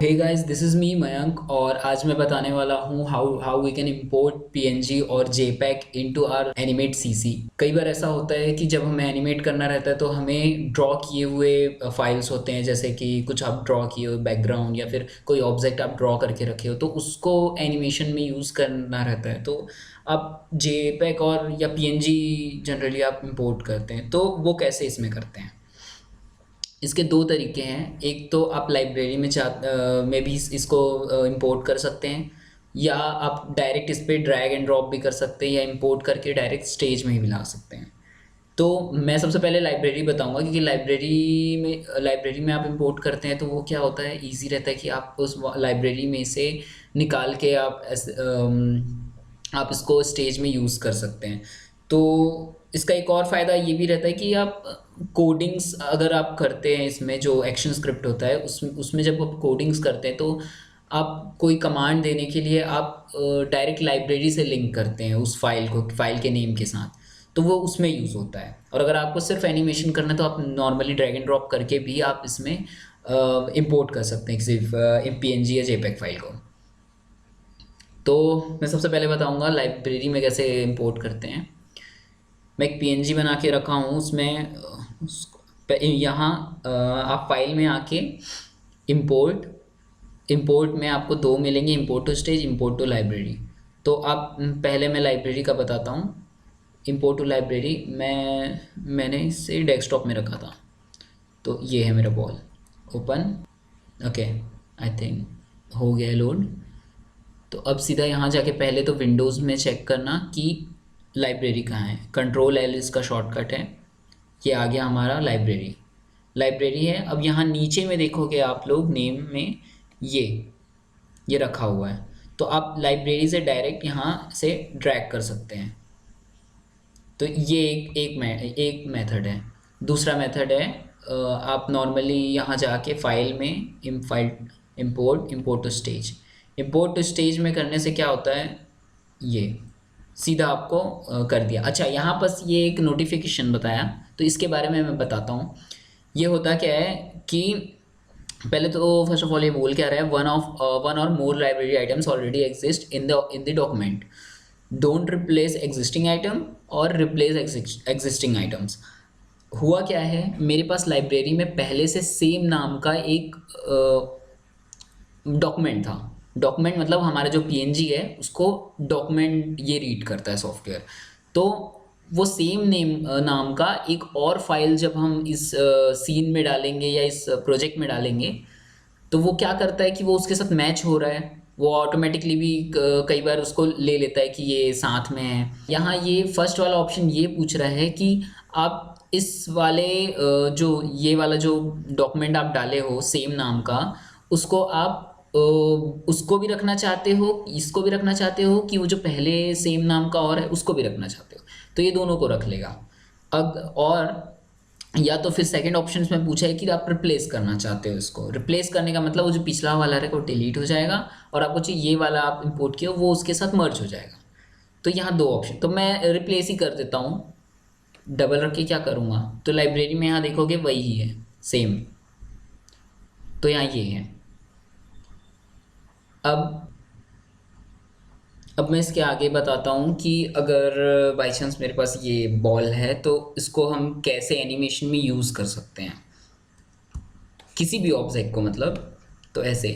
Hey guys, this is me Mayank और आज मैं बताने वाला हूँ how how we can import PNG और JPEG into our Animate CC. कई बार ऐसा होता है कि जब हमें एनिमेट करना रहता है तो हमें ड्रॉ किए हुए फाइल्स होते हैं, जैसे कि कुछ आप ड्रॉ किए हो बैकग्राउंड या फिर कोई ऑब्जेक्ट आप ड्रॉ करके रखे हो तो उसको एनिमेशन में यूज़ करना रहता है। तो आप जेपैग और या पीएनजी जनरली आप इंपोर्ट करते हैं, तो वो कैसे इसमें करते हैं? इसके दो तरीके हैं। एक तो आप लाइब्रेरी में भी इसको इंपोर्ट कर सकते हैं, या आप डायरेक्ट इस पे ड्रैग एंड ड्रॉप भी कर सकते हैं, या इंपोर्ट करके डायरेक्ट स्टेज में भी ला सकते हैं। तो मैं सबसे पहले लाइब्रेरी बताऊंगा, क्योंकि लाइब्रेरी में आप इंपोर्ट करते हैं तो वो क्या होता है, इजी रहता है कि आप उस लाइब्रेरी में से निकाल के आप इसको स्टेज में यूज़ कर सकते हैं। तो इसका एक और फ़ायदा ये भी रहता है कि आप कोडिंग्स अगर आप करते हैं, इसमें जो एक्शन स्क्रिप्ट होता है उसमें जब आप कोडिंग्स करते हैं तो आप कोई कमांड देने के लिए आप डायरेक्ट लाइब्रेरी से लिंक करते हैं उस फाइल के नेम के साथ, तो वो उसमें यूज़ होता है। और अगर आपको सिर्फ एनिमेशन करना है तो आप नॉर्मली ड्रैग एंड ड्रॉप करके भी आप इसमें इंपोर्ट कर सकते हैं सिर्फ पीएनजी या जेपेग फाइल को। तो मैं सबसे पहले बताऊंगा लाइब्रेरी में कैसे इंपोर्ट करते हैं। मैं एक पीएनजी बना के रखा हूँ, उसमें यहाँ आप फाइल में आके इंपोर्ट इंपोर्ट में आपको दो मिलेंगे, import to stage, import to library. तो आप पहले मैं लाइब्रेरी का बताता हूँ। इंपोर्ट टू लाइब्रेरी मैंने इसे डेस्कटॉप में रखा था, तो ये है मेरा ball. Open, okay, I think हो गया लोड। तो अब सीधा यहाँ जाके पहले तो विंडोज़ में चेक करना कि लाइब्रेरी कहाँ है। कंट्रोल एल इसका शॉर्टकट है। ये आ गया हमारा लाइब्रेरी। लाइब्रेरी है। अब यहाँ नीचे में देखोगे आप लोग, नेम में ये रखा हुआ है, तो आप लाइब्रेरी से डायरेक्ट यहाँ से ड्रैग कर सकते हैं। तो ये एक मेथड है। दूसरा मेथड है, आप नॉर्मली यहाँ जाके फाइल में इंपोर्ट टू स्टेज में करने से क्या होता है, ये सीधा आपको कर दिया। अच्छा, यहाँ बस ये एक नोटिफिकेशन बताया, तो इसके बारे में मैं बताता हूँ। ये होता क्या है कि पहले तो फर्स्ट ऑफ ऑल ये बोल क्या रहा है, वन और more library items already exist in the document, don't replace existing item और रिप्लेस एग्जिस्टिंग आइटम्स। हुआ क्या है, मेरे पास लाइब्रेरी में पहले से सेम नाम का एक डॉक्यूमेंट था। डॉक्यूमेंट मतलब हमारा जो पीएनजी है उसको डॉक्यूमेंट ये रीड करता है सॉफ्टवेयर। तो वो सेम नाम का एक और फाइल जब हम इस सीन में डालेंगे या इस प्रोजेक्ट में डालेंगे, तो वो क्या करता है कि वो उसके साथ मैच हो रहा है, वो ऑटोमेटिकली भी कई बार उसको ले लेता है कि ये साथ में है। यहाँ ये फर्स्ट वाला ऑप्शन ये पूछ रहा है कि आप इस वाले जो ये वाला जो डॉक्यूमेंट आप डाले हो सेम नाम का, उसको आप उसको भी रखना चाहते हो, इसको भी रखना चाहते हो, कि वो जो पहले सेम नाम का और है उसको भी रखना चाहते हो, तो ये दोनों को रख लेगा। अब और या तो फिर सेकंड ऑप्शन में पूछा है कि आप रिप्लेस करना चाहते हो। इसको रिप्लेस करने का मतलब वो जो पिछला वाला है वो डिलीट हो जाएगा और आपको चाहिए ये वाला आप इंपोर्ट किया वो उसके साथ मर्ज हो जाएगा। तो यहाँ दो ऑप्शन, तो मैं रिप्लेस ही कर देता हूँ। डबल रख के क्या करूँगा, तो लाइब्रेरी में यहाँ देखोगे वही ही है सेम, तो यहाँ ये है। अब मैं इसके आगे बताता हूँ कि अगर बाई चांस मेरे पास ये बॉल है तो इसको हम कैसे एनिमेशन में यूज़ कर सकते हैं, किसी भी ऑब्जेक्ट को, मतलब तो ऐसे।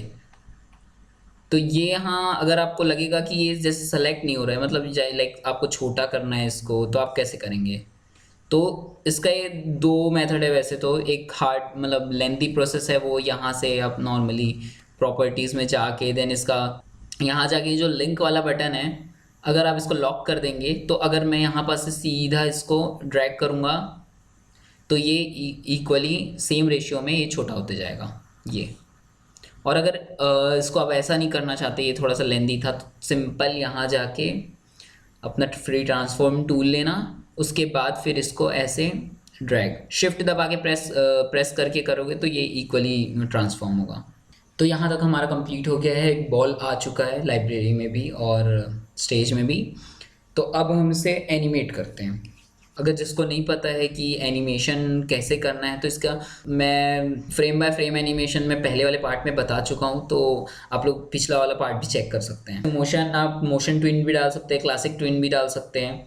तो ये यहाँ अगर आपको लगेगा कि ये जैसे सेलेक्ट नहीं हो रहा है, मतलब लाइक आपको छोटा करना है इसको, तो आप कैसे करेंगे? तो इसका ये दो मेथड है वैसे तो। एक हार्ड मतलब लेंथी प्रोसेस है, वो यहाँ से आप नॉर्मली प्रॉपर्टीज़ में जाके देन इसका यहाँ जाके जो लिंक वाला बटन है, अगर आप इसको लॉक कर देंगे तो अगर मैं यहाँ पास से सीधा इसको ड्रैग करूँगा तो ये इक्वली सेम रेशियो में ये छोटा होते जाएगा ये। और अगर इसको आप ऐसा नहीं करना चाहते, ये थोड़ा सा लेंदी था, तो सिंपल यहाँ जाके अपना फ्री ट्रांसफॉर्म टूल लेना, उसके बाद फिर इसको ऐसे ड्रैग शिफ्ट दबा के प्रेस करके करोगे तो ये इक्वली ट्रांसफॉर्म होगा। तो यहाँ तक हमारा कंप्लीट हो गया है, एक बॉल आ चुका है लाइब्रेरी में भी और स्टेज में भी। तो अब हम इसे एनिमेट करते हैं। अगर जिसको नहीं पता है कि एनिमेशन कैसे करना है, तो इसका मैं फ्रेम बाय फ्रेम एनिमेशन में पहले वाले पार्ट में बता चुका हूँ, तो आप लोग पिछला वाला पार्ट भी चेक कर सकते हैं। मोशन, आप मोशन ट्विन भी डाल सकते हैं, क्लासिक ट्विन भी डाल सकते हैं।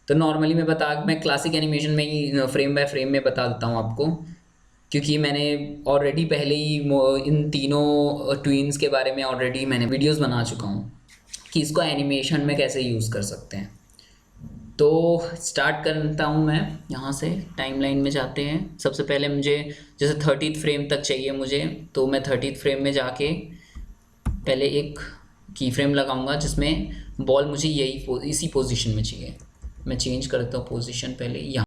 तो नॉर्मली मैं क्लासिक एनिमेशन में ही फ्रेम बाय फ्रेम में बता देता हूँ आपको, क्योंकि मैंने ऑलरेडी पहले ही इन तीनों ट्विन्स के बारे में ऑलरेडी मैंने वीडियोस बना चुका हूँ कि इसको एनिमेशन में कैसे यूज़ कर सकते हैं। तो स्टार्ट करता हूँ मैं यहाँ से, टाइमलाइन में जाते हैं। सबसे पहले मुझे जैसे 30th फ्रेम तक चाहिए मुझे, तो मैं 30th फ्रेम में जाके पहले एक की फ्रेम लगाऊंगा जिसमें बॉल मुझे इसी पोजीशन में चाहिए। मैं चेंज करता हूँ पोजीशन पहले यहाँ।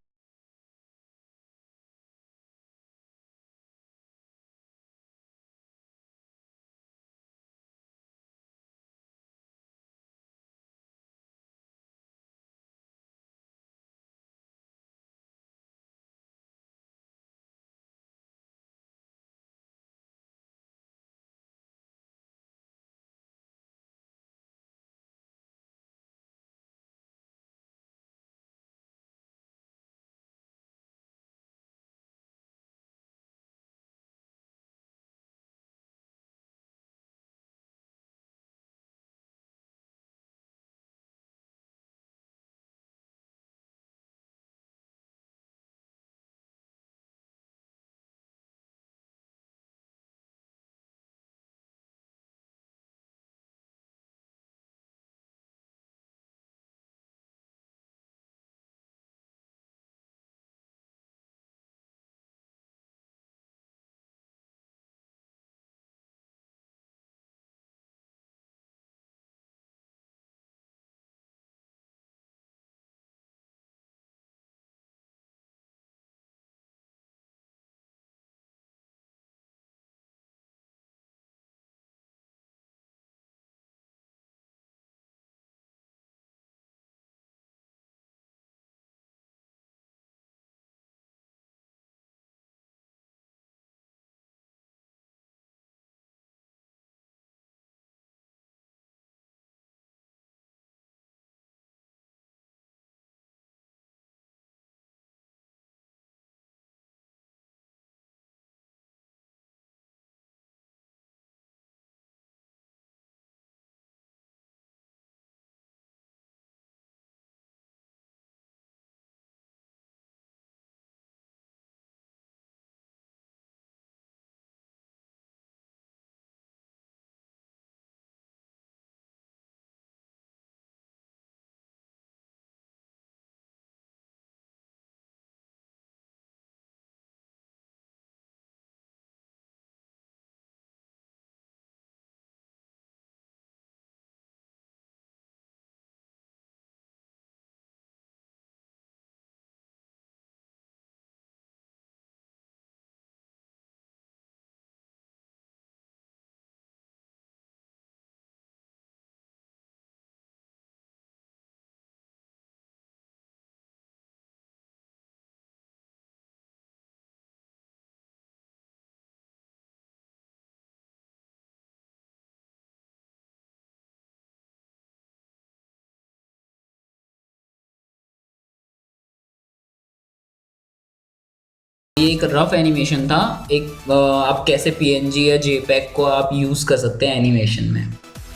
ये एक रफ एनिमेशन था, आप कैसे पीएनजी या जेपैग को आप यूज़ कर सकते हैं एनिमेशन में।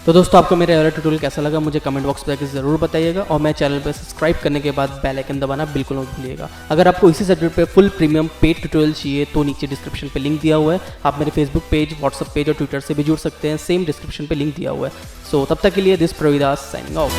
तो दोस्तों, आपको मेरा वाला ट्यूटोरियल कैसा लगा मुझे कमेंट बॉक्स में ज़रूर बताइएगा, और मैं चैनल पर सब्सक्राइब करने के बाद बेल आइकन दबाना बिल्कुल मत भूलिएगा। अगर आपको इसी सब्जेक्ट पे फुल प्रीमियम पेड ट्यूटोरियल चाहिए तो नीचे डिस्क्रिप्शन पे लिंक दिया हुआ है। आप मेरे फेसबुक पेज, व्हाट्सअप पेज और ट्विटर से भी जुड़ सकते हैं, सेम डिस्क्रिप्शन पे लिंक दिया हुआ है। सो तब तक के लिए दिस प्रवीदास साइनिंग ऑफ।